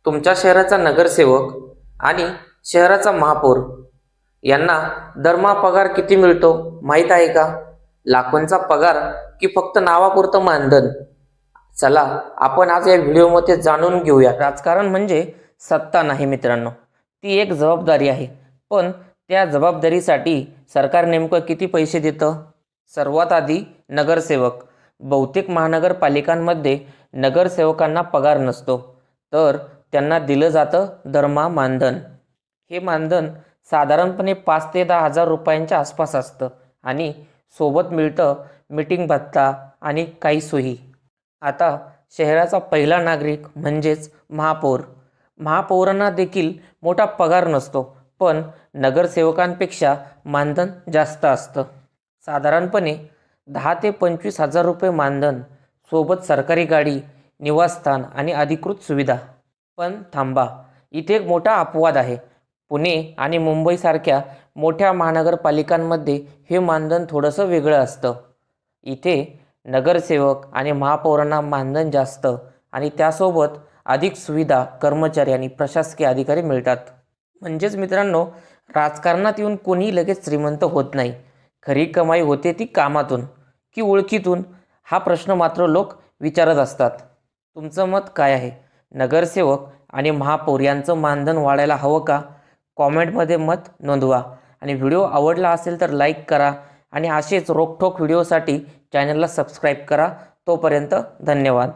तुमच्या शहराचा नगरसेवक आणि शहराचा महापौर यांना दरमहा पगार किती मिळतो माहीत आहे का? लाखोंचा पगार की फक्त नावापुरतं मानधन? चला आपण आज या व्हिडिओमध्ये जाणून घेऊया. राजकारण म्हणजे सत्ता नाही मित्रांनो, ती एक जबाबदारी आहे. पण त्या जबाबदारीसाठी सरकार नेमकं किती पैसे देतं? सर्वात आधी नगरसेवक. बहुतेक महानगरपालिकांमध्ये नगरसेवकांना पगार नसतो, तर त्यांना दिलं जातं दरमहा मानधन. हे मानधन साधारणपणे 5 ते 10 हजार रुपयांच्या आसपास असतं आणि सोबत मिळतं मीटिंग भत्ता आणि काही सोयी. आता शहराचा पहिला नागरिक म्हणजेच महापौर. महापौरांना देखील मोठा पगार नसतो, पण नगरसेवकांपेक्षा मानधन जास्त असतं. साधारणपणे 10 ते 25 हजार रुपये मानधन, सोबत सरकारी गाडी, निवासस्थान आणि अधिकृत सुविधा. पण थांबा, इथे एक मोठा अपवाद आहे. पुणे आणि मुंबईसारख्या मोठ्या महानगरपालिकांमध्ये हे मानधन थोडंसं वेगळं असतं. इथे नगरसेवक आणि महापौरांना मानधन जास्त आणि त्यासोबत अधिक सुविधा, कर्मचारी आणि प्रशासकीय अधिकारी मिळतात. म्हणजेच मित्रांनो, राजकारणात येऊन कोणी लगेच श्रीमंत होत नाही. खरी कमाई होते ती कामातून की ओळखीतून, हा प्रश्न मात्र लोक विचारत असतात. तुमचं मत काय आहे? नगरसेवक आणि महापौर यांचं मानधन वाढायला हवं का? कॉमेंटमध्ये मत नोंदवा आणि व्हिडिओ आवडला असेल तर लाईक करा आणि असेच रोखठोक व्हिडिओसाठी चॅनलला सबस्क्राईब करा. तोपर्यंत धन्यवाद.